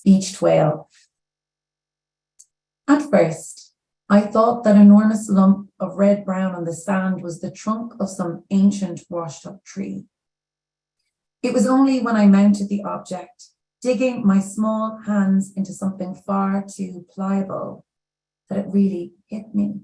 Beached whale. At first, I thought that enormous lump of red-brown on the sand was the trunk of some ancient washed-up tree. It was only when I mounted the object, digging my small hands into something far too pliable, that it really hit me.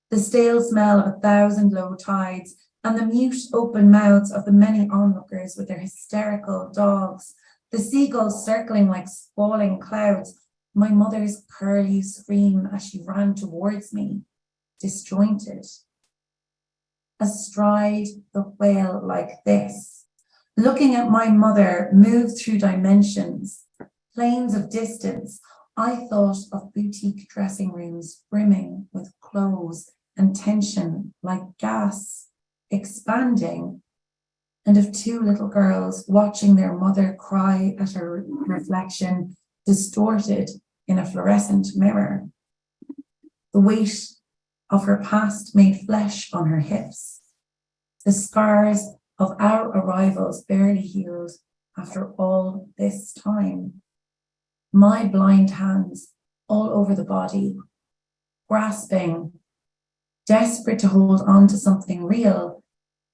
The stale smell of 1,000 low tides and the mute open mouths of the many onlookers with their hysterical dogs, the seagulls circling like squalling clouds, my mother's curlew scream as she ran towards me, disjointed. Astride the whale like this, looking at my mother move through dimensions, planes of distance, I thought of boutique dressing rooms brimming with clothes and tension like gas, expanding, and of two little girls watching their mother cry at her reflection, distorted in a fluorescent mirror. The weight of her past made flesh on her hips. The scars of our arrivals barely healed after all this time. My blind hands all over the body, grasping, desperate to hold on to something real,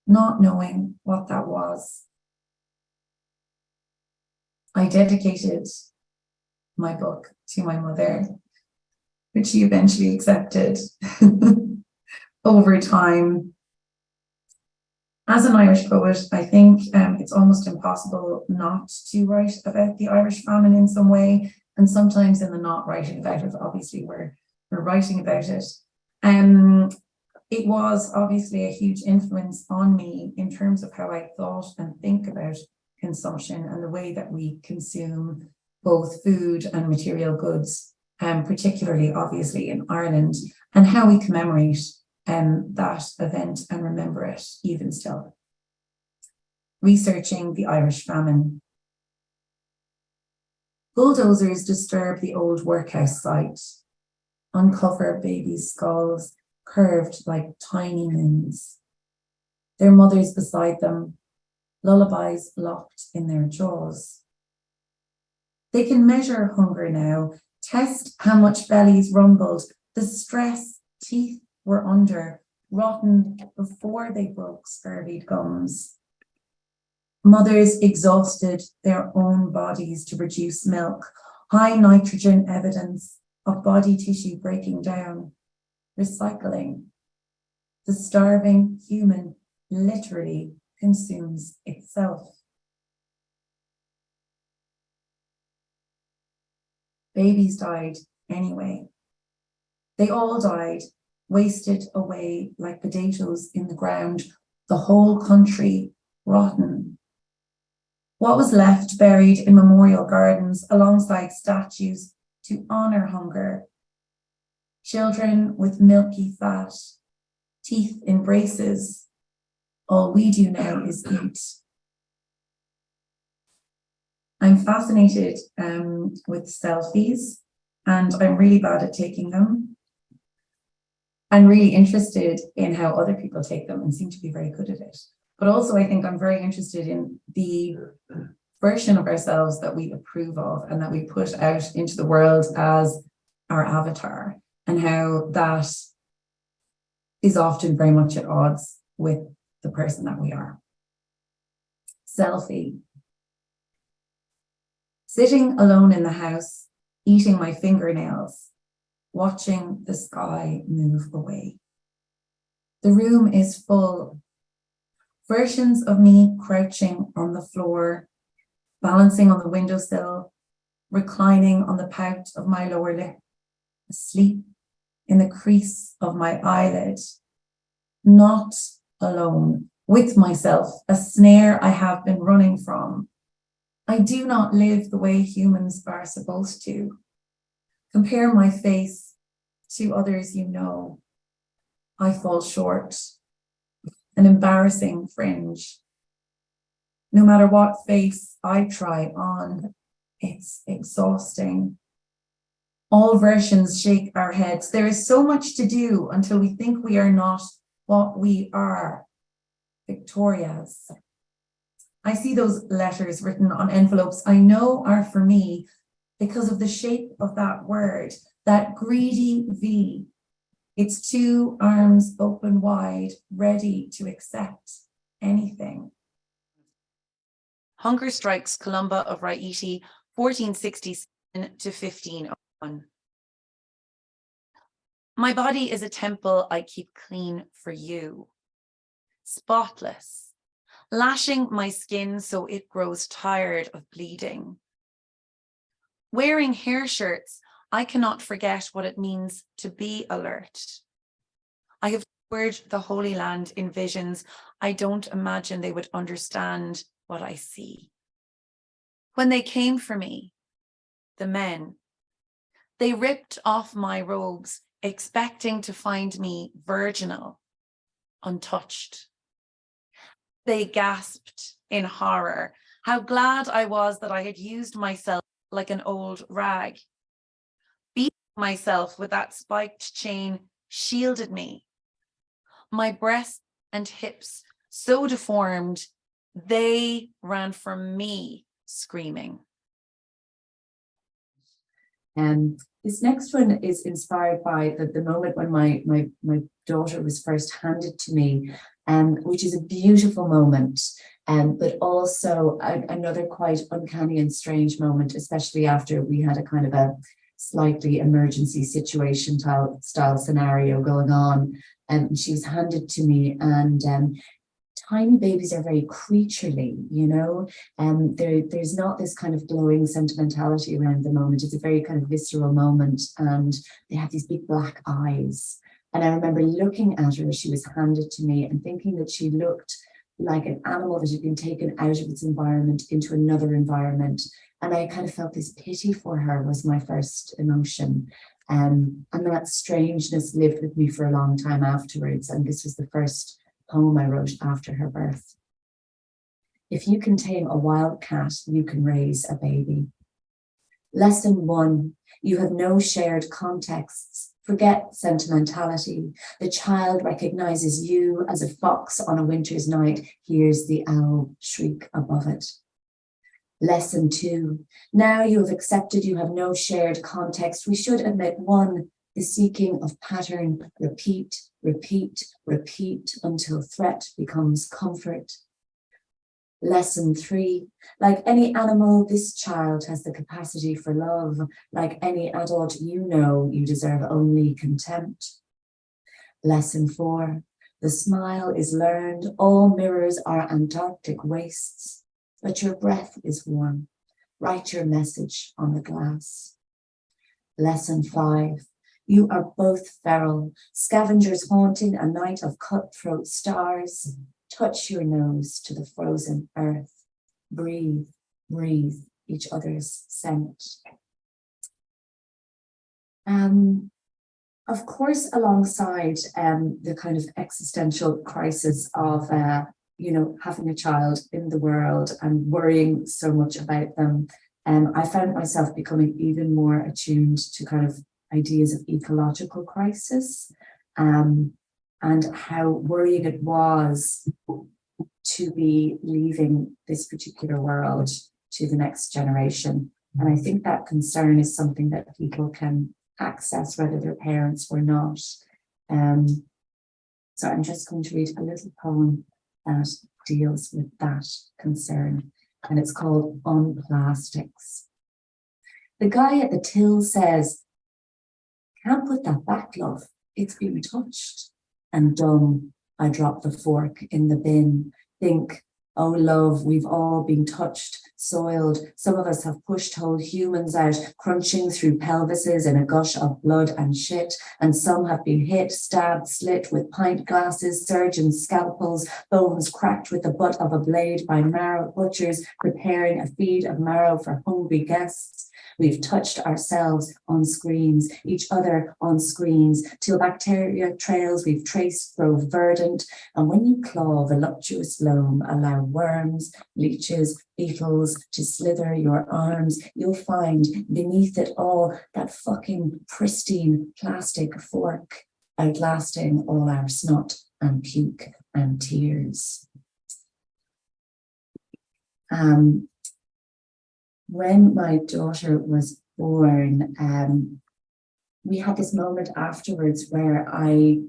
not knowing what that was. I dedicated my book to my mother, which she eventually accepted over time. As an Irish poet, I think it's almost impossible not to write about the Irish famine in some way, and sometimes in the not writing about it, obviously we're writing about it. It was obviously a huge influence on me in terms of how I thought and think about consumption and the way that we consume both food and material goods, particularly obviously in Ireland, and how we commemorate that event and remember it even still. Researching the Irish famine. Bulldozers disturb the old workhouse site, uncover babies' skulls, curved like tiny moons. Their mothers beside them, lullabies locked in their jaws. They can measure hunger now, test how much bellies rumbled, the stress teeth were under, rotten before they broke scurvied gums. Mothers exhausted their own bodies to produce milk, high nitrogen evidence of body tissue breaking down, recycling. The starving human literally consumes itself. Babies died anyway. They all died, wasted away like potatoes in the ground, the whole country rotten. What was left buried in memorial gardens alongside statues to honor hunger. Children with milky fat, teeth in braces. All we do now is eat. I'm fascinated with selfies, and I'm really bad at taking them. I'm really interested in how other people take them and seem to be very good at it. But also I think I'm very interested in the version of ourselves that we approve of and that we put out into the world as our avatar, and how that is often very much at odds with the person that we are. Selfie. Sitting alone in the house, eating my fingernails, watching the sky move away. The room is full. Versions of me crouching on the floor, balancing on the windowsill, reclining on the pout of my lower lip, asleep in the crease of my eyelid, not alone, with myself, a snare I have been running from. I do not live the way humans are supposed to. Compare my face to others you know. I fall short, an embarrassing fringe. No matter what face I try on, it's exhausting. All versions shake our heads. There is so much to do until we think we are not what we are. Victoria's. I see those letters written on envelopes I know are for me, because of the shape of that word, that greedy V, its two arms open wide, ready to accept anything. Hunger strikes Columba of Raieti, 1467 to 1501. My body is a temple I keep clean for you, spotless, lashing my skin so it grows tired of bleeding. Wearing hair shirts, I cannot forget what it means to be alert. I have toured the Holy Land in visions. I don't imagine they would understand what I see. When they came for me, the men, they ripped off my robes, expecting to find me virginal, untouched. They gasped in horror. How glad I was that I had used myself like an old rag. Beating myself with that spiked chain shielded me. My breasts and hips so deformed, they ran from me screaming. This next one is inspired by the moment when my daughter was first handed to me, which is a beautiful moment, but also another quite uncanny and strange moment, especially after we had a kind of a slightly emergency situation style scenario going on. She was handed to me, and tiny babies are very creaturely, you know, there's not this kind of glowing sentimentality around the moment. It's a very kind of visceral moment, and they have these big black eyes. And I remember looking at her as she was handed to me and thinking that she looked like an animal that had been taken out of its environment into another environment. And I kind of felt this pity for her was my first emotion. And that strangeness lived with me for a long time afterwards. And this was the first poem I wrote after her birth. If you can tame a wild cat, you can raise a baby. Lesson 1, you have no shared contexts. Forget sentimentality. The child recognizes you as a fox on a winter's night hears the owl shriek above it. Lesson 2, now you have accepted you have no shared context. We should admit 1, the seeking of pattern, repeat, repeat, repeat until threat becomes comfort. Lesson 3, like any animal, this child has the capacity for love. Like any adult, you know you deserve only contempt. Lesson 4, the smile is learned. All mirrors are Antarctic wastes, but your breath is warm. Write your message on the glass. Lesson 5, you are both feral, scavengers haunting a night of cutthroat stars. Touch your nose to the frozen earth. Breathe, breathe each other's scent. Of course, alongside the kind of existential crisis of, having a child in the world and worrying so much about them, I found myself becoming even more attuned to kind of ideas of ecological crisis. And how worrying it was to be leaving this particular world to the next generation. And I think that concern is something that people can access, whether they're parents or not. So I'm just going to read a little poem that deals with that concern, and it's called On Plastics. The guy at the till says, "Can't put that back, love. It's been touched." And dumb, I drop the fork in the bin. Think, oh love, we've all been touched, soiled. Some of us have pushed whole humans out, crunching through pelvises in a gush of blood and shit. And some have been hit, stabbed, slit with pint glasses, surgeons' scalpels, bones cracked with the butt of a blade by marrow butchers preparing a feed of marrow for hungry guests. We've touched ourselves on screens, each other on screens, till bacteria trails we've traced grow verdant. And when you claw voluptuous loam, allow worms, leeches, beetles to slither your arms, you'll find beneath it all that fucking pristine plastic fork, outlasting all our snot and puke and tears. When my daughter was born, we had this moment afterwards where I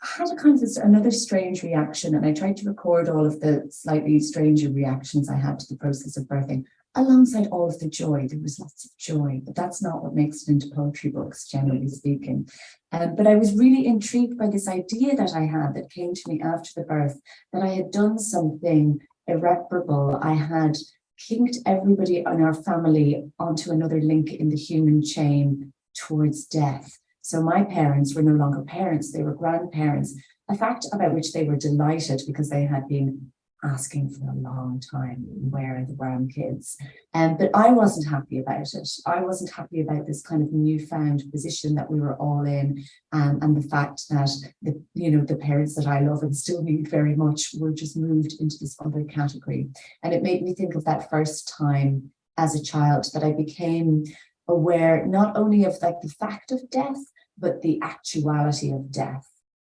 had a kind of another strange reaction, and I tried to record all of the slightly stranger reactions I had to the process of birthing, alongside all of the joy. There was lots of joy, but that's not what makes it into poetry books, generally speaking. But I was really intrigued by this idea that I had that came to me after the birth, that I had done something irreparable. I had kinked everybody in our family onto another link in the human chain towards death. So my parents were no longer parents, they were grandparents, a fact about which they were delighted because they had been asking for a long time, where are the grandkids? But I wasn't happy about it. I wasn't happy about this kind of newfound position that we were all in, and the fact that the parents that I love and still need very much were just moved into this other category. And it made me think of that first time as a child that I became aware not only of like the fact of death, but the actuality of death.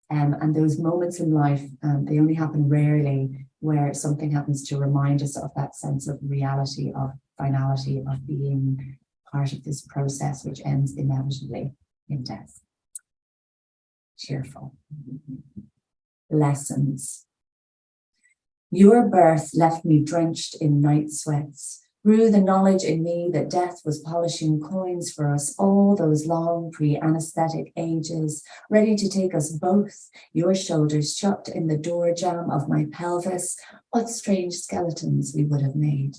And those moments in life, they only happen rarely, where something happens to remind us of that sense of reality, of finality, of being part of this process which ends inevitably in death. Cheerful. Lessons. Your birth left me drenched in night sweats, grew the knowledge in me that death was polishing coins for us all those long pre-anesthetic ages, ready to take us both, your shoulders shut in the door jamb of my pelvis. What strange skeletons we would have made.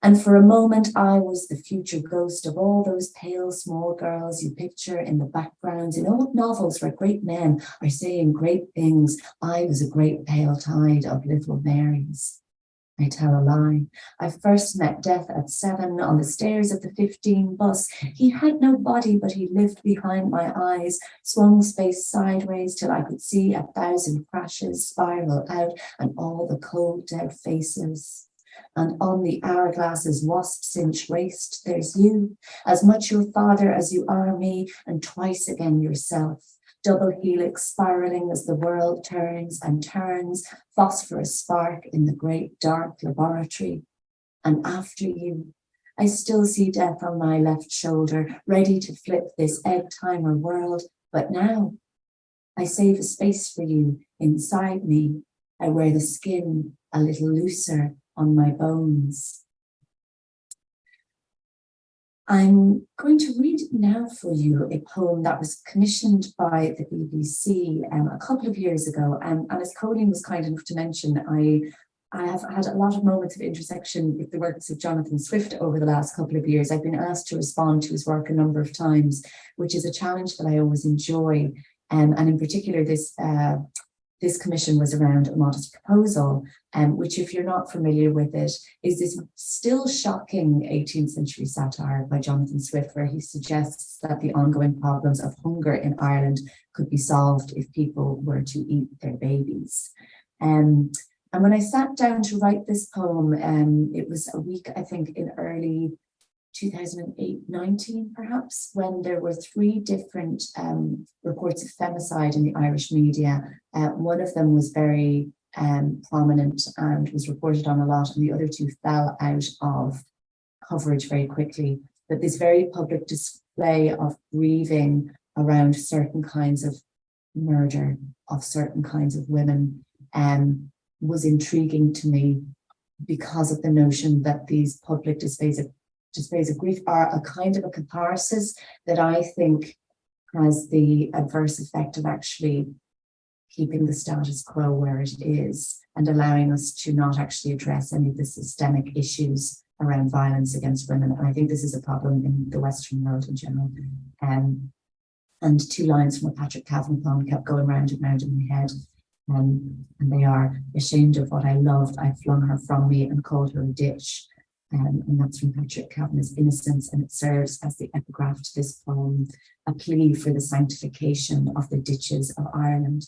And for a moment, I was the future ghost of all those pale small girls you picture in the backgrounds in old novels where great men are saying great things. I was a great pale tide of little Marys. I tell a lie. I first met death at 7 on the stairs of the 15 bus. He had no body, but he lived behind my eyes, swung space sideways till I could see 1,000 crashes spiral out and all the cold dead faces. And on the hourglass's wasp-cinch waist, there's you, as much your father as you are me, and twice again yourself. Double helix spiraling as the world turns and turns, phosphorus spark in the great dark laboratory. And after you, I still see death on my left shoulder, ready to flip this egg timer world. But now, I save a space for you inside me. I wear the skin a little looser on my bones. I'm going to read now for you a poem that was commissioned by the BBC a couple of years ago. And as Cóilín was kind enough to mention, I have had a lot of moments of intersection with the works of Jonathan Swift over the last couple of years. I've been asked to respond to his work a number of times, which is a challenge that I always enjoy. And in particular, this commission was around A Modest Proposal, which, if you're not familiar with it, is this still shocking 18th century satire by Jonathan Swift, where he suggests that the ongoing problems of hunger in Ireland could be solved if people were to eat their babies. And when I sat down to write this poem, it was a week, I think, in early 2008-19 perhaps, when there were 3 different reports of femicide in the Irish media. One of them was very prominent and was reported on a lot, and the other 2 fell out of coverage very quickly. But this very public display of grieving around certain kinds of murder of certain kinds of women was intriguing to me, because of the notion that these public displays of grief are a kind of a catharsis that I think has the adverse effect of actually keeping the status quo where it is and allowing us to not actually address any of the systemic issues around violence against women. And I think this is a problem in the Western world in general. And 2 lines from a Patrick Kavanagh poem kept going round and round in my head. And they are: ashamed of what I loved, I flung her from me and called her a ditch. And that's from Patrick Kavanagh's Innocence, and it serves as the epigraph to this poem, a plea for the sanctification of the ditches of Ireland.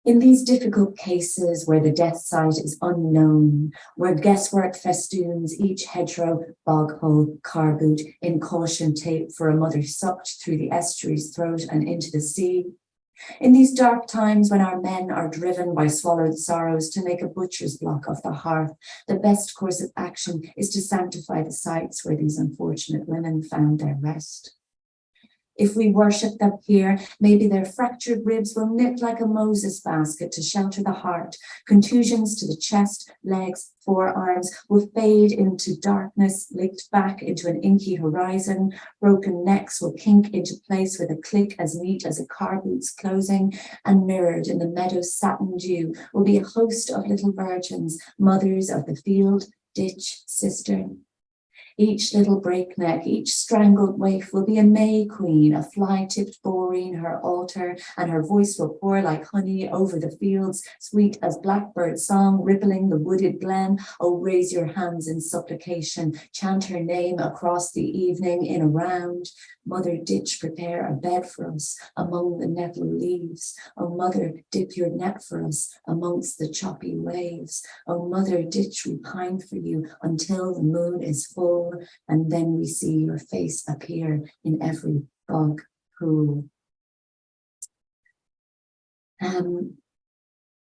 In these difficult cases where the death site is unknown, where guesswork festoons each hedgerow, bog hole, car boot, in caution tape for a mother sucked through the estuary's throat and into the sea, In these dark times when our men are driven by swallowed sorrows to make a butcher's block of the hearth, the best course of action is to sanctify the sites where these unfortunate women found their rest. If we worship them here, maybe their fractured ribs will knit like a Moses basket to shelter the heart. Contusions to the chest, legs, forearms will fade into darkness, licked back into an inky horizon. Broken necks will kink into place with a click as neat as a car boot's closing. And mirrored in the meadow's satin dew will be a host of little virgins, mothers of the field, ditch, cistern. Each little breakneck, each strangled waif will be a May queen, a fly-tipped boreen, her altar, and her voice will pour like honey over the fields, sweet as blackbird song, rippling the wooded glen. Oh, raise your hands in supplication, chant her name across the evening in a round. Mother ditch, prepare a bed for us among the nettle leaves. Oh, mother, dip your net for us amongst the choppy waves. Oh, mother ditch, we pine for you until the moon is full, and then we see your face appear in every bog pool.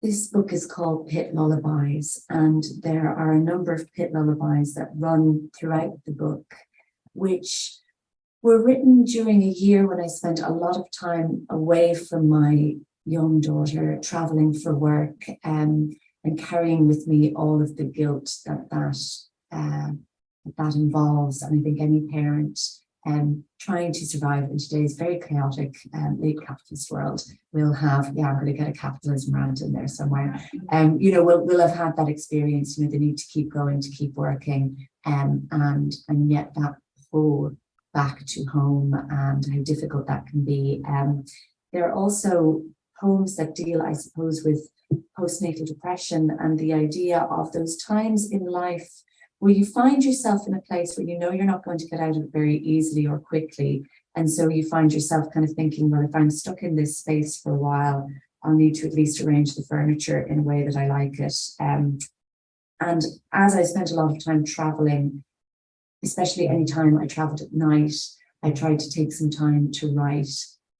This book is called Pit Lullabies, and there are a number of pit lullabies that run throughout the book, which were written during a year when I spent a lot of time away from my young daughter, traveling for work, and carrying with me all of the guilt that involves. And I think any parent trying to survive in today's very chaotic late capitalist world will have, I'm going to get a capitalism rant in there somewhere. We'll have had that experience, the need to keep going, to keep working, and yet that pull back to home and how difficult that can be. There are also poems that deal, I suppose, with postnatal depression and the idea of those times in life where you find yourself in a place where you're not going to get out of it very easily or quickly. And so you find yourself kind of thinking, well, if I'm stuck in this space for a while, I'll need to at least arrange the furniture in a way that I like it. And as I spent a lot of time traveling, especially any time I traveled at night, I tried to take some time to write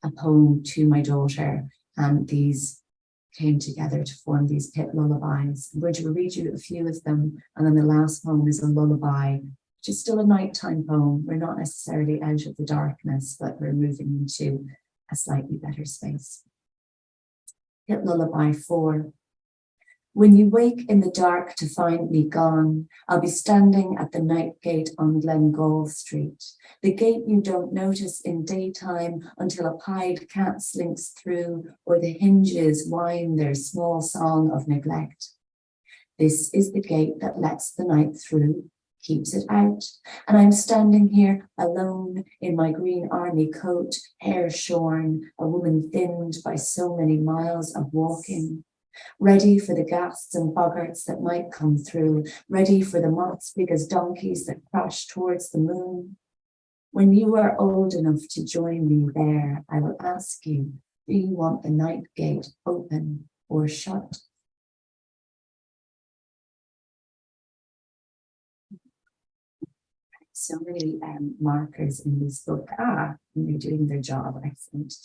a poem to my daughter, and these came together to form these pit lullabies. I'm going to read you a few of them, and then the last poem is a lullaby, which is still a nighttime poem. We're not necessarily out of the darkness, but we're moving into a slightly better space. Pit Lullaby 4. When you wake in the dark to find me gone, I'll be standing at the night gate on Glengall Street, the gate you don't notice in daytime until a pied cat slinks through or the hinges whine their small song of neglect. This is the gate that lets the night through, keeps it out, and I'm standing here alone in my green army coat, hair shorn, a woman thinned by so many miles of walking. Ready for the ghasts and boggarts that might come through, ready for the moths big as donkeys that crash towards the moon. When you are old enough to join me there, I will ask you, do you want the night gate open or shut? So many markers in this book. And they're doing their job, excellent.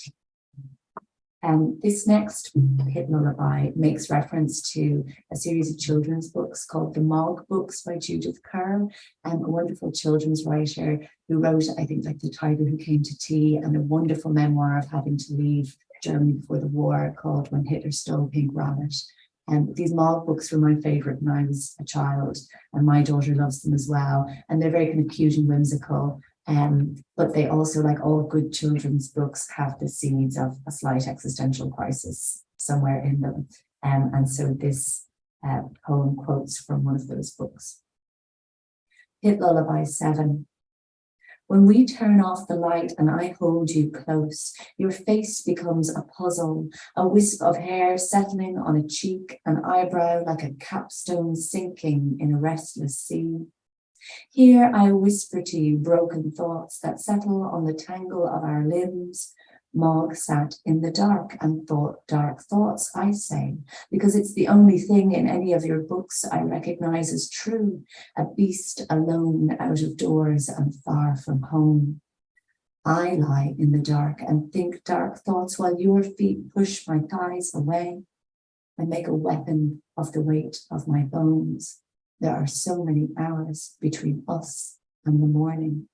This next pit lullaby makes reference to a series of children's books called The Mog Books by Judith Kerr, a wonderful children's writer who wrote, I think, like The Tiger Who Came to Tea, and a wonderful memoir of having to leave Germany before the war called When Hitler Stole Pink Rabbit. These Mog books were my favourite when I was a child, and my daughter loves them as well. And they're very kind of cute and whimsical. But they also, like all good children's books, have the seeds of a slight existential crisis somewhere in them. And so this poem quotes from one of those books. Pit Lullaby 7. When we turn off the light and I hold you close, your face becomes a puzzle, a wisp of hair settling on a cheek, an eyebrow like a capstone sinking in a restless sea. Here I whisper to you broken thoughts that settle on the tangle of our limbs. Mog sat in the dark and thought dark thoughts, I say, because it's the only thing in any of your books I recognize as true, a beast alone out of doors and far from home. I lie in the dark and think dark thoughts while your feet push my thighs away. I make a weapon of the weight of my bones. There are so many hours between us and the morning.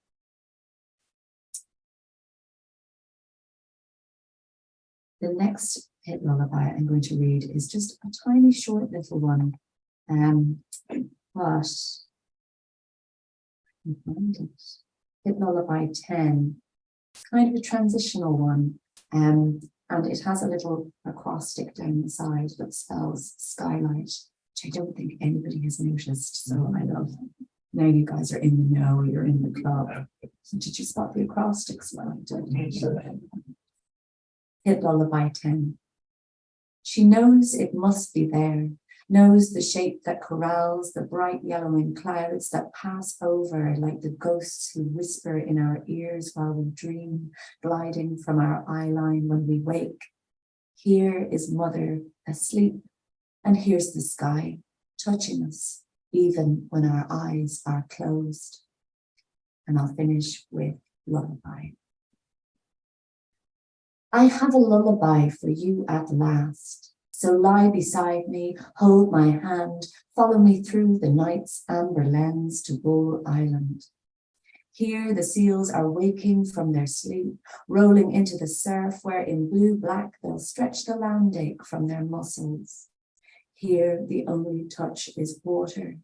The next hit lullaby I'm going to read is just a tiny short little one. But I can find it. Hit lullaby 10. Kind of a transitional one. And it has a little acrostic down the side that spells skylight, which I don't think anybody has noticed. So I love it. Now you guys are in the know, you're in the club. So did you spot the acrostics? Well, I did. Hit lullaby 10. She knows it must be there, knows the shape that corrals the bright yellowing clouds that pass over like the ghosts who whisper in our ears while we dream, gliding from our eyeline when we wake. Here is mother asleep, and here's the sky touching us, even when our eyes are closed. And I'll finish with lullaby. I have a lullaby for you at last. So lie beside me, hold my hand, follow me through the night's amber lens to Bull Island. Here the seals are waking from their sleep, rolling into the surf where in blue-black they'll stretch the landake from their muscles. Here the only touch is water,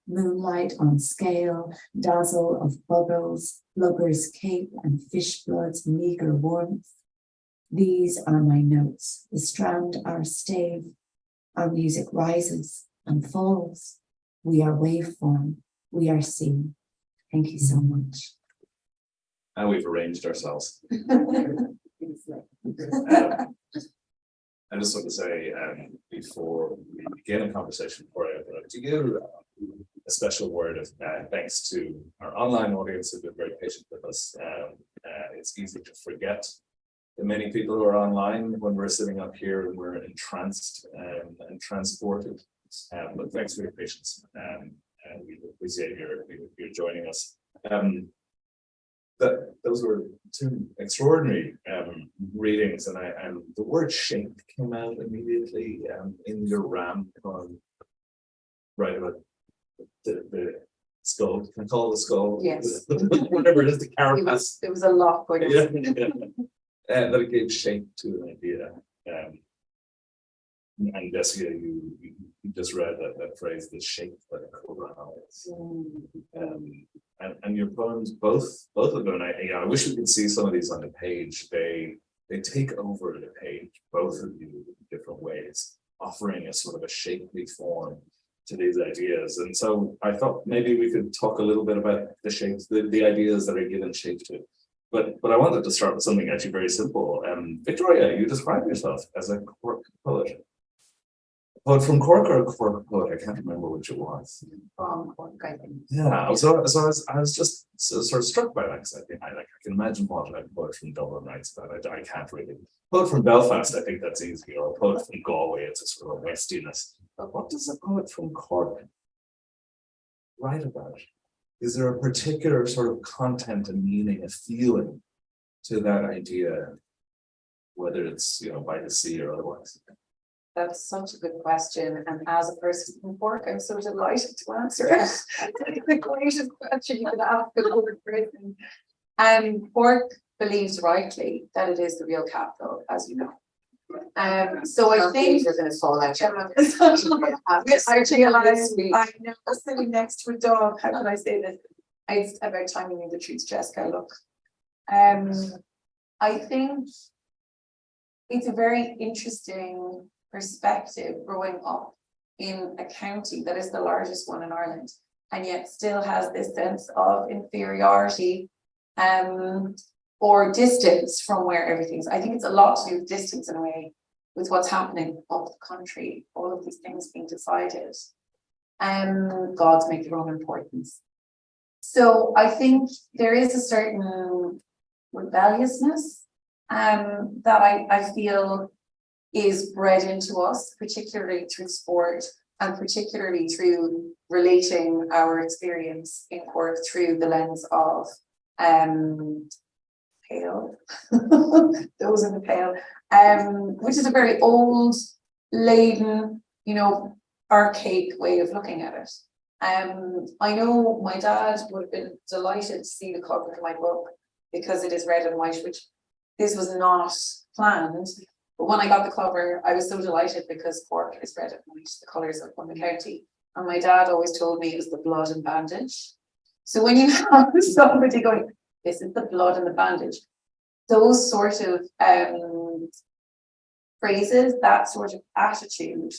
moonlight on scale, dazzle of bubbles, lugger's cape and fish blood's meager warmth. These are my notes, the strand our stave, our music rises and falls. We are waveform, we are sea. Thank you so much. And we've arranged ourselves. I just want to say before we begin a conversation, before I open up to you, a special word of thanks to our online audience who've been very patient with us. It's easy to forget the many people who are online when we're sitting up here and we're entranced and transported. But thanks for your patience. And we appreciate your joining us. Those were two extraordinary readings, and the word shape came out immediately in your ram on right about the skull. Can I call it the skull? Yes. Whatever it is, the carapace. It was a lot going on. Yeah. That it gave shape to an idea. And Jessica, you just read that phrase, the shape that it corrals. And your poems, both of them, and I wish we could see some of these on the page. They take over the page, both of you, in different ways, offering a sort of a shapely form to these ideas. And so I thought maybe we could talk a little bit about the shapes, the ideas that are given shape to. But I wanted to start with something actually very simple. Victoria, you describe yourself as a Cork poet. A poet from Cork or a Cork poet? I can't remember which it was. From Cork, I think. Yeah, so I was just sort of struck by that, because I think I can imagine what a poet from Dublin writes about. I can't really. Poet from Belfast, I think that's easy, or a poet from Galway, it's a sort of westiness. But what does a poet from Cork write about? Is there a particular sort of content and meaning, a feeling to that idea, whether it's by the sea or otherwise? That's such a good question. And as a person from Cork, I'm so delighted to answer it. It's the greatest question you could ask a Cork person. Cork believes rightly that it is the real capital, as you know. So I think you're going to fall out. I know, sitting next to a dog. How can I say this? It's about time you knew the truth, Jessica. Look, I think it's a very interesting perspective growing up in a county that is the largest one in Ireland, and yet still has this sense of inferiority or distance from where everything's. I think it's a lot to do with distance in a way, with what's happening up the country, all of these things being decided, gods make their own importance. So I think there is a certain rebelliousness that I feel is bred into us, particularly through sport and particularly through relating our experience in Cork through the lens of pale. Those in the pale, which is a very old, laden, archaic way of looking at it. I know my dad would have been delighted to see the cover of my book because it is red and white, which this was not planned. But when I got the cover, I was so delighted because Cork is red and white, the colours of the county. And my dad always told me it was the blood and bandage. So when you have somebody going, this is the blood and the bandage, those sort of phrases, that sort of attitude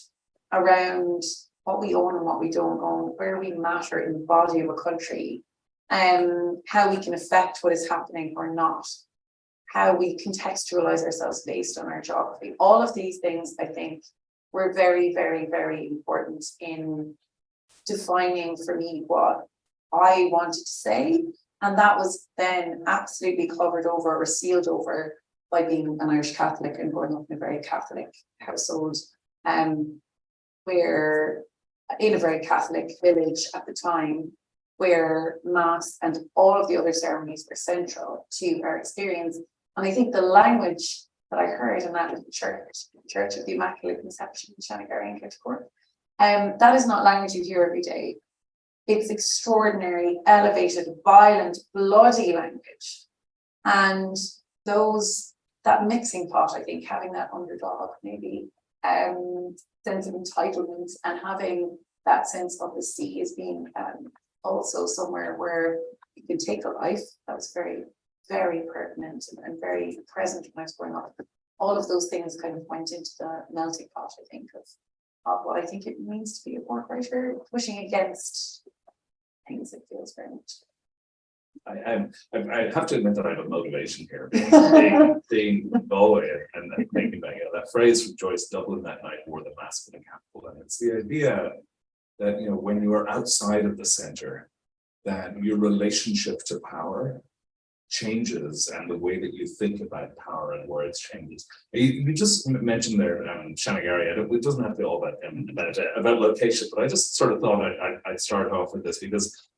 around what we own and what we don't own, where we matter in the body of a country, how we can affect what is happening or not, how we contextualize ourselves based on our geography. All of these things, I think, were very, very, very important in defining for me what I wanted to say. And that was then absolutely covered over or sealed over by being an Irish Catholic and growing up in a very Catholic household, where in a very Catholic village at the time, where Mass and all of the other ceremonies were central to our experience. And I think the language that I heard in that little Church of the Immaculate Conception in Shanagarry and Kennefick, that is not language you hear every day. It's extraordinary, elevated, violent, bloody language. And that mixing pot, I think, having that underdog, maybe sense of entitlement, and having that sense of the sea as being also somewhere where you can take a life, that was very, very pertinent and very present when I was growing up. All of those things kind of went into the melting pot, I think, of what I think it means to be a Cork writer, pushing against things. It feels very much. I have to admit that I have a motivation here, being Galway and thinking about that phrase from Joyce, Dublin that night wore the mask in the capital. And it's the idea that, when you are outside of the centre, that your relationship to power changes and the way that you think about power and words changes. You just mentioned there Shanagarry, and it doesn't have to be all about location, but I just sort of thought I'd start off with this because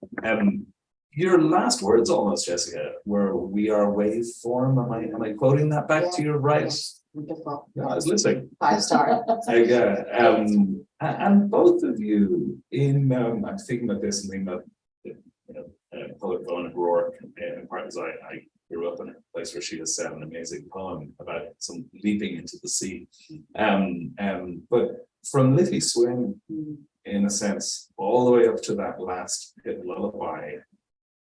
your last words almost, Jessica, were "we are waveform." Am I quoting that back to you right? Wonderful. Yeah, I was listening. 5-star. And both of you I'm thinking about this and thinking about poet Rowan Rourke, in part because I grew up in a place where she has said an amazing poem about some leaping into the sea. But from Liffey Swim, in a sense, all the way up to that last hit lullaby,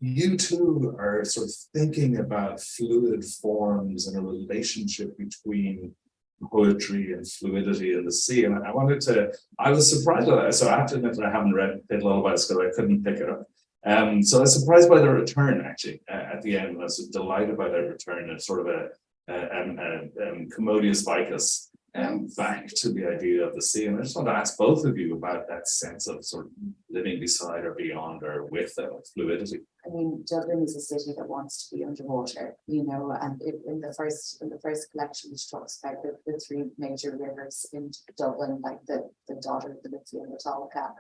you two are sort of thinking about fluid forms and a relationship between poetry and fluidity in the sea. And I was surprised by that. So I have to admit that I haven't read Hit Lullabies because I couldn't pick it up. So I was surprised by the return actually at the end. I was delighted by their return and sort of a commodious vicus back to the idea of the sea. And I just want to ask both of you about that sense of sort of living beside or beyond or with fluidity. I mean, Dublin is a city that wants to be underwater, and in the first collection, which talks about the three major rivers in Dublin, like the Dodder, the Liffey and the Tolka,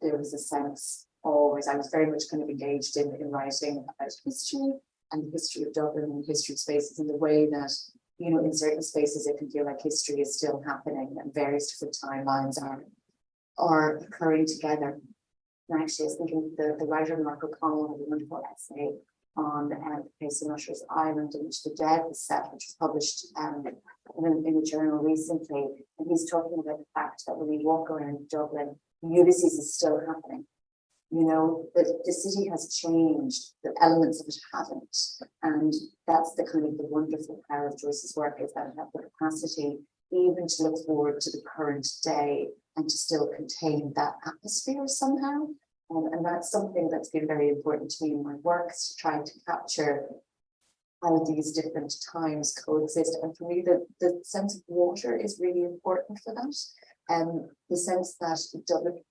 there was a sense always, I was very much kind of engaged in writing about history and the history of Dublin and history of spaces, in the way that, in certain spaces it can feel like history is still happening and various different timelines are occurring together. And actually, I was thinking the writer Mark O'Connell had a wonderful essay on the place in Usher's Island, in which the dead was set, which was published in a journal recently. And he's talking about the fact that when we walk around Dublin, Ulysses is still happening. That the city has changed, the elements of it haven't. And that's the kind of the wonderful power of Joyce's work, is that it has the capacity even to look forward to the current day and to still contain that atmosphere somehow. And that's something that's been very important to me in my work, to try to capture how these different times coexist. And for me, the sense of water is really important for that. The sense that Dublin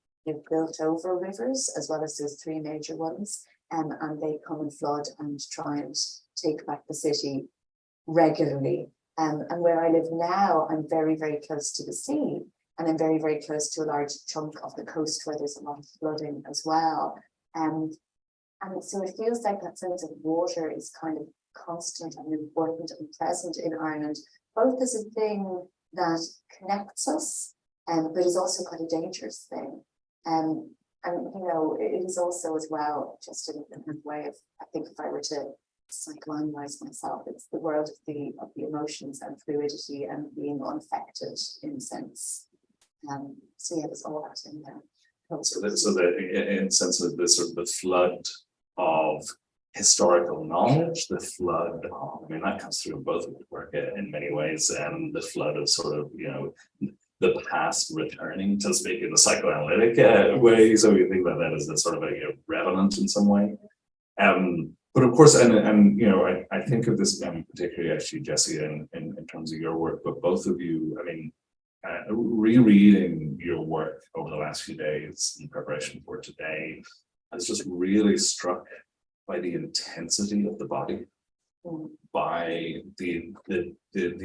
built over rivers, as well as those three major ones, and they come and flood and try and take back the city regularly. And where I live now, I'm very, very close to the sea, and I'm very, very close to a large chunk of the coast where there's a lot of flooding as well. And so it feels like that sense of water is kind of constant and important and present in Ireland, both as a thing that connects us, but is also quite a dangerous thing. And you know, it is also as well, just in a way of, I think if I were to psychoanalyze myself, it's the world of the emotions and fluidity and being unaffected in a sense. So yeah, there's all that in there. So that in sense of the sort of the flood of historical knowledge, the flood of, I mean, that comes through in both of the work in many ways, and the flood of sort of, you know, the past returning, to speak in the psychoanalytic way. So you think about that as a sort of a, you know, relevant in some way. But of course, and you know, I think of this particularly actually, Jessie, in terms of your work, but both of you, I mean, rereading your work over the last few days in preparation for today has just really struck by the intensity of the body, by the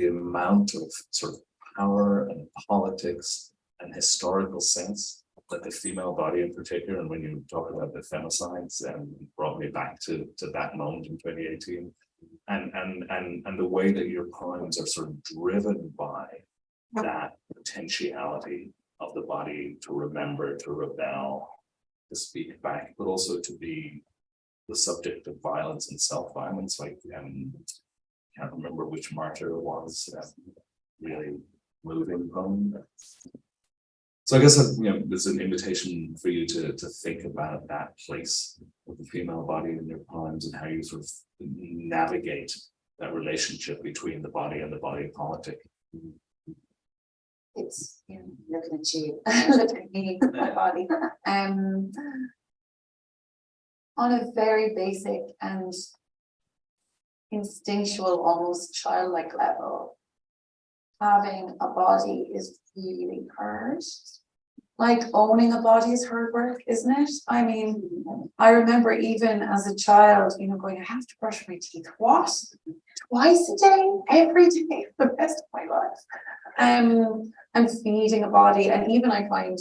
amount of sort of power and politics and historical sense that the female body in particular, and when you talk about the femicides, brought me back to that moment in 2018, and the way that your poems are sort of driven by that potentiality of the body to remember, to rebel, to speak back, but also to be the subject of violence and self-violence. Like, can't remember which martyr it was, really moving poem. So I guess that, you know, there's an invitation for you to think about that place of the female body in your poems and how you sort of navigate that relationship between the body and the body politic. It's, you know, looking at you, looking at me, my body. On a very basic and instinctual, almost childlike level, having a body is really hard. Like owning a body is hard work, isn't it? I mean, I remember even as a child, you know, going, I have to brush my teeth. What? Twice a day, every day for the rest of my life. And feeding a body. And even I find,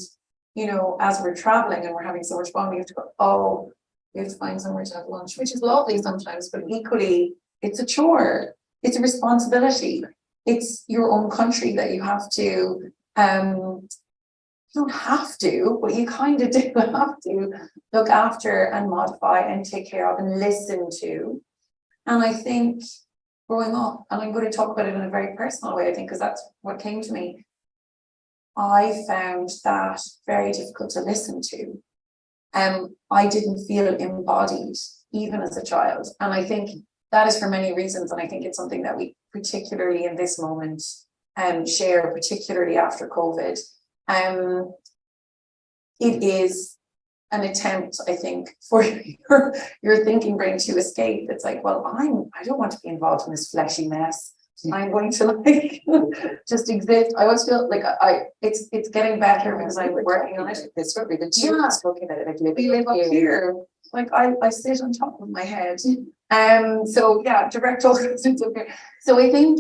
you know, as we're traveling and we're having so much fun, we have to go, oh, we have to find somewhere to have lunch, which is lovely sometimes, but equally, it's a chore. It's a responsibility. It's your own country that you have to, you don't have to, but you kind of do have to look after and modify and take care of and listen to. And I think growing up, and I'm going to talk about it in a very personal way, I think, because that's what came to me, I found that very difficult to listen to. I didn't feel embodied even as a child. And I think that is for many reasons. And I think it's something that we particularly in this moment share, particularly after COVID. It is an attempt, I think, for your thinking brain to escape. It's like, well, I don't want to be involved in this fleshy mess. I'm going to like just exist. I always feel like it's getting better because I'm working on it. It's really the two of us looking at it. Like we live up here. Like I sit on top of my head. So yeah, direct all kinds of stuff. So I think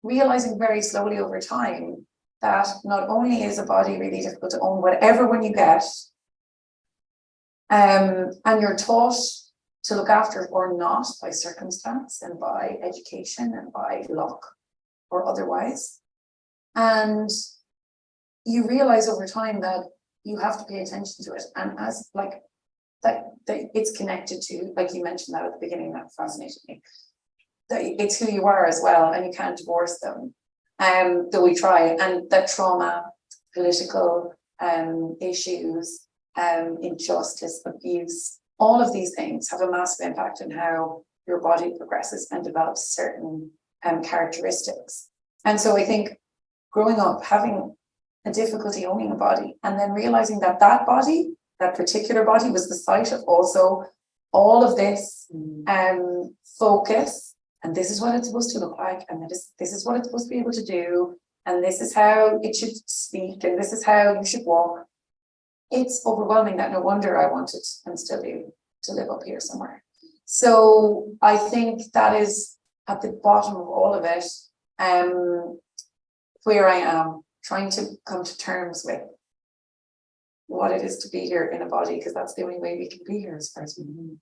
realizing very slowly over time that not only is a body really difficult to own, whatever one you get, and you're taught to look after it or not by circumstance and by education and by luck or otherwise. And you realize over time that you have to pay attention to it. And as like that it's connected to, like you mentioned that at the beginning, that fascinated me, that it's who you are as well, and you can't divorce them. Though we try, and that trauma, political issues, injustice, abuse, all of these things have a massive impact on how your body progresses and develops certain characteristics. And so I think growing up, having a difficulty owning a body, and then realizing that that body, that particular body, was the site of also all of this focus, and this is what it's supposed to look like, and this is what it's supposed to be able to do, and this is how it should speak, and this is how you should walk. It's overwhelming that no wonder I wanted and still do to live up here somewhere. So I think that is at the bottom of all of it, where I am trying to come to terms with what it is to be here in a body, because that's the only way we can be here as far as we know.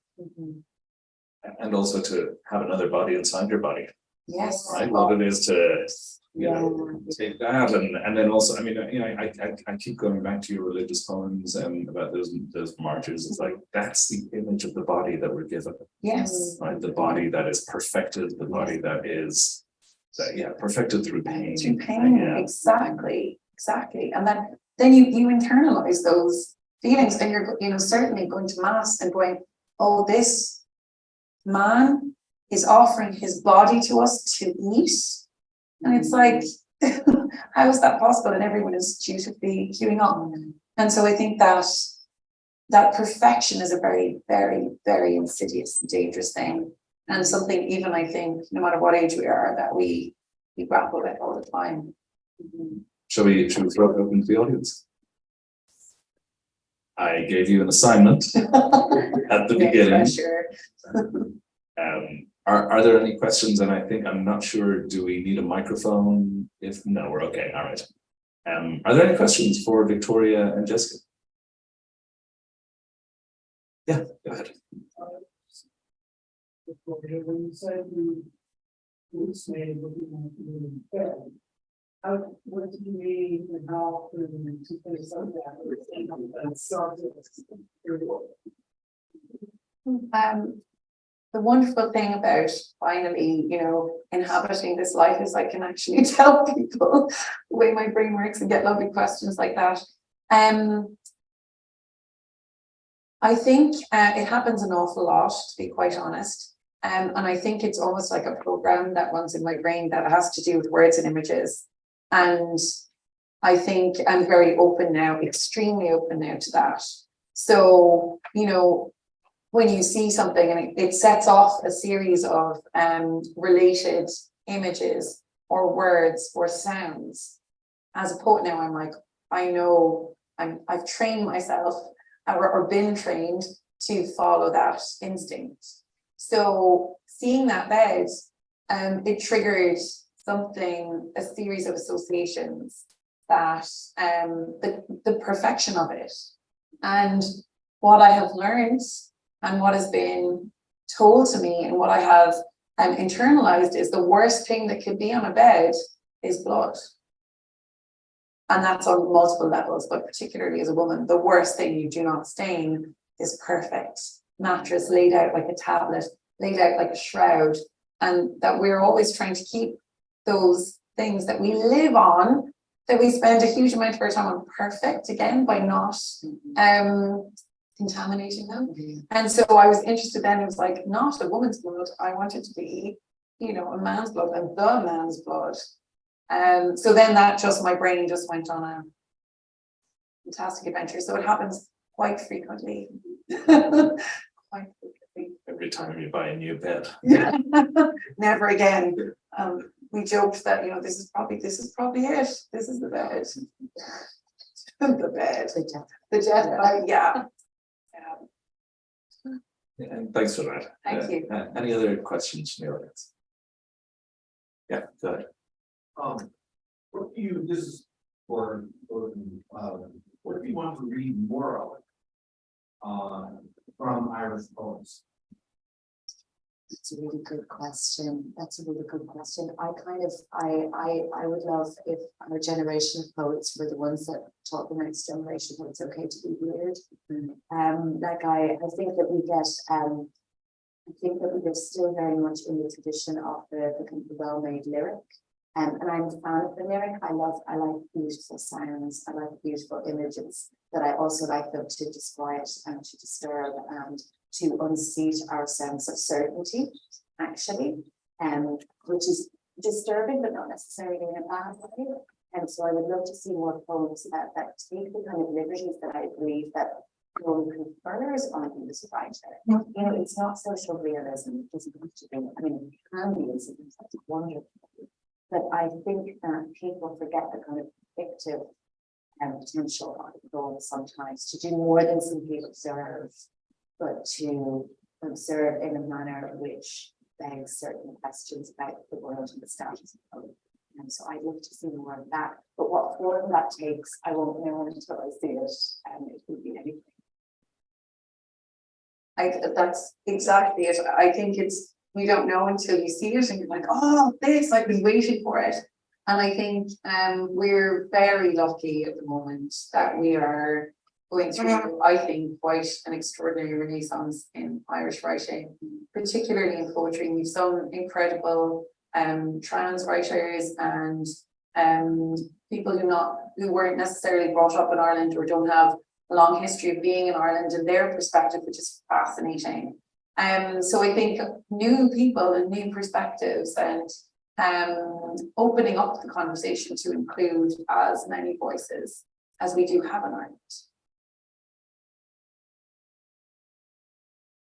and also to have another body inside your body, Yes. right? What it is to, you know, take that, and then also, I mean, you know, I keep going back to your religious poems and about those martyrs. It's like, that's the image of the body that we're given, Yes. right? The body that is perfected, the body that is, perfected through pain. Through pain, Yeah. exactly. And then you internalize those feelings, and you're, you know, certainly going to mass and going, oh, this man is offering his body to us to eat. And it's like, how is that possible? And everyone is dutifully queuing up. And so I think that perfection is a very, very, very insidious and dangerous thing. And something, even I think, no matter what age we are, that we grapple with all the time. Shall we throw it open to the audience? I gave you an assignment at the beginning. Sure. Are there any questions? And I'm not sure, do we need a microphone? If no, we're okay. All right. Are there any questions for Victoria and Jessica? Yeah, go ahead. Victoria, when you said you say looking at the bed, what do you mean and how to finish on that? The wonderful thing about finally, you know, inhabiting this life is I can actually tell people the way my brain works and get lovely questions like that. I think it happens an awful lot, to be quite honest. And I think it's almost like a program that runs in my brain that has to do with words and images. And I think I'm very open now, extremely open now to that. So, you know, when you see something and it sets off a series of related images or words or sounds, as a poet now, I'm like, I know I've trained myself or been trained to follow that instinct. So seeing that bed, it triggered something, a series of associations that the perfection of it. And what I have learned and what has been told to me and what I have internalized is the worst thing that could be on a bed is blood. And that's on multiple levels, but particularly as a woman, the worst thing you do not stain is perfect. Mattress laid out like a tablet, laid out like a shroud, and that we're always trying to keep those things that we live on, that we spend a huge amount of our time on, perfect again by not contaminating them. And so I was interested then, it was like not a woman's blood, I wanted to be, you know, a man's blood and the man's blood. So then that just, my brain just went on a fantastic adventure. So it happens quite frequently. Quite frequently. Every time you buy a new bed. Never again. We joked that, you know, this is probably it. This is the bed. The bed. The jet. Yeah. And thanks for that. Thank you. Any other questions from the audience? Yeah, go ahead. What do you, this is for what do you want to read more of from Irish poets? That's a really good question. I would love if our generation of poets were the ones that taught the next generation that it's okay to be weird. I think that we get still very much in the tradition of the kind of well-made lyric. And I'm a fan of the lyric. I like beautiful sounds. I like beautiful images, but I also like them to disquiet and to disturb and to unseat our sense of certainty, actually, which is disturbing, but not necessarily in a bad way. And so I would love to see more poems that take the kind of liberties that I believe that one confers on a music writer. You know, it's not social realism. It doesn't have to be. I mean, it can be, it's wonderful. But I think that people forget the kind of fictive potential of the poem sometimes to do more than simply observe, but to observe in a manner which begs certain questions about the world and the status of it. And so I'd love to see more of that. But what form that takes, I won't know until I see it. And it could be anything. That's exactly it. I think it's, we don't know until you see it and you're like, oh, this, I've been waiting for it. And I think we're very lucky at the moment that we are going through, I think, quite an extraordinary renaissance in Irish writing, particularly in poetry. We've some incredible trans writers and people who weren't necessarily brought up in Ireland or don't have a long history of being in Ireland and their perspective, which is fascinating. So I think new people and new perspectives and opening up the conversation to include as many voices as we do have in Ireland.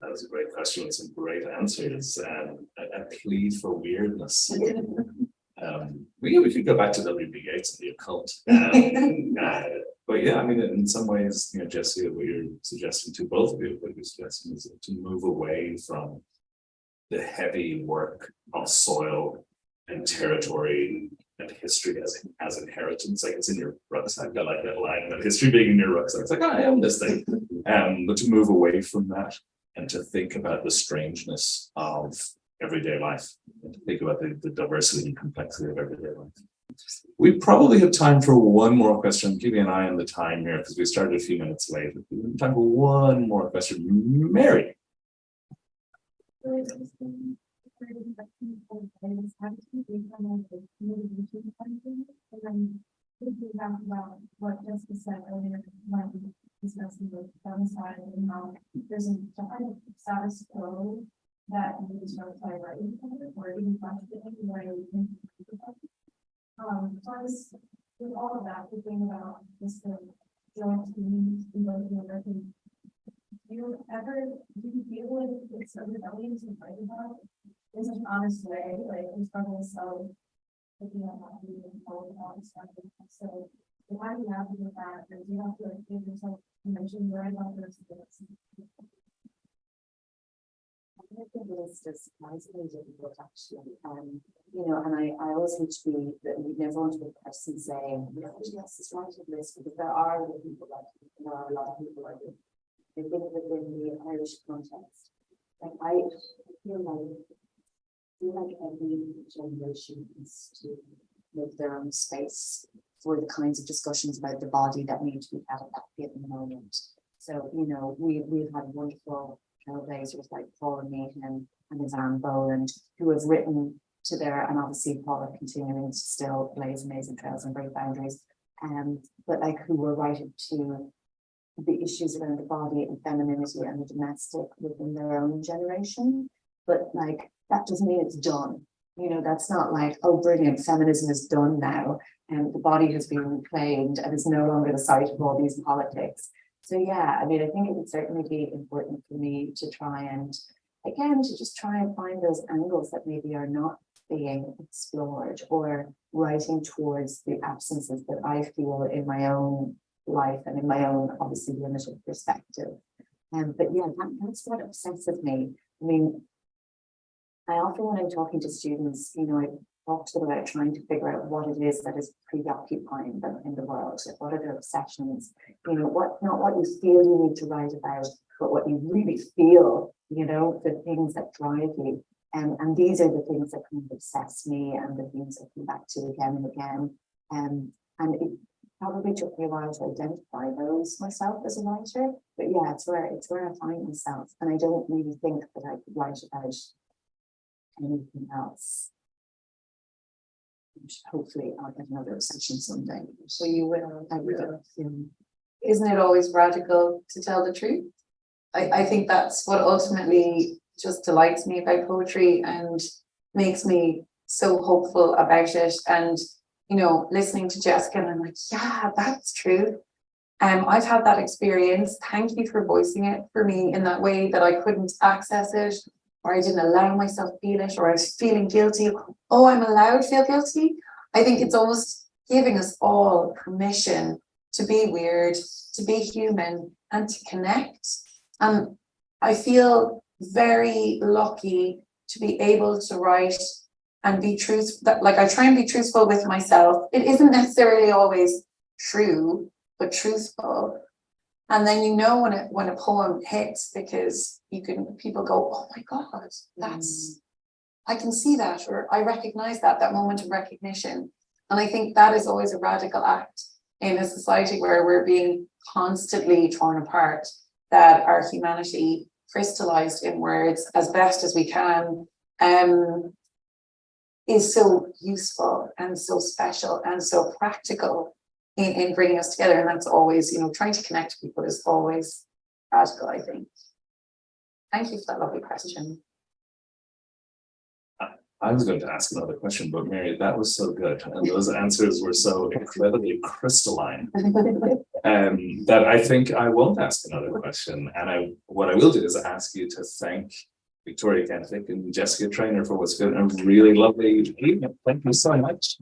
That was a great question with some great answers. A plea for weirdness. We could go back to W.B. Yeats and the occult. But yeah, I mean, in some ways, you know, Jesse, what you're suggesting to both of you, what you're suggesting is to move away from the heavy work of soil and territory and history as inheritance. Like it's in your rucksack. I like that line about history being in your rucksack. It's like, I own this thing. But to move away from that and to think about the strangeness of everyday life, and to think about the diversity and complexity of everyday life. We probably have time for one more question. Keeping an eye on the time here because we started a few minutes late. We have time for one more question. Mary. What Jessica said earlier when discussing the downside and how there's a giant status quo that you can start by writing or even budgeting where you can. So I was with all of that thinking about this joint team in both the American. Do you feel like it's a rebellion to write about in such an honest way, like we struggle so looking at how we hold on stuff. So why do you have to do that? Or do you have to like give yourself permission to write about those things? I think it is just surprisingly difficult actually. You know, and I always want to be that we never want to be the person saying, yes, it's right with this, because there are other people like it. There are a lot of people like it. I think within the Irish context, like I feel like every generation needs to make their own space for the kinds of discussions about the body that need to be had at that given moment. So, you know, we've had wonderful trailblazers like Paula Meehan and Yvonne Boland who have written to their, and obviously Paula continuing to still blaze amazing trails and break boundaries, but like who were writing to the issues around the body and femininity and the domestic within their own generation. But like, that doesn't mean it's done. You know, that's not like, oh, brilliant, feminism is done now and the body has been reclaimed and is no longer the site of all these politics. So yeah, I mean, I think it would certainly be important for me to try and, again, to just try and find those angles that maybe are not being explored or writing towards the absences that I feel in my own life and in my own, obviously, limited perspective. But yeah, that's what obsesses me. I mean, I often, when I'm talking to students, you know, I talk to them about trying to figure out what it is that is preoccupying them in the world. Like, what are their obsessions? You know, not what you feel you need to write about, but what you really feel, you know, the things that drive you. And these are the things that kind of obsess me and the things I come back to again and again. And it probably took me a while to identify those myself as a writer. But yeah, it's where I find myself. And I don't really think that I could write about anything else. Hopefully I'll get another obsession someday. So you will. I will. Isn't it always radical to tell the truth? I think that's what ultimately just delights me about poetry and makes me so hopeful about it. And, you know, listening to Jessica, and I'm like, yeah, that's true. I've had that experience. Thank you for voicing it for me in that way that I couldn't access it, or I didn't allow myself to feel it, or I was feeling guilty. Oh, I'm allowed to feel guilty. I think it's almost giving us all permission to be weird, to be human, and to connect. And I feel very lucky to be able to write and be truthful. Like, I try and be truthful with myself. It isn't necessarily always true, but truthful. And then you know when a poem hits, because people go, oh my God, that's, I can see that, or I recognize that moment of recognition. And I think that is always a radical act in a society where we're being constantly torn apart, that our humanity crystallized in words as best as we can, is so useful and so special and so practical in bringing us together. And that's always, you know, trying to connect people is always radical, I think. Thank you for that lovely question. I was going to ask another question, but Mary, that was so good. And those answers were so incredibly crystalline that I think I won't ask another question. And what I will do is ask you to thank Victoria Kennefick and Jessica Traynor for what's been a really lovely evening. Thank you so much.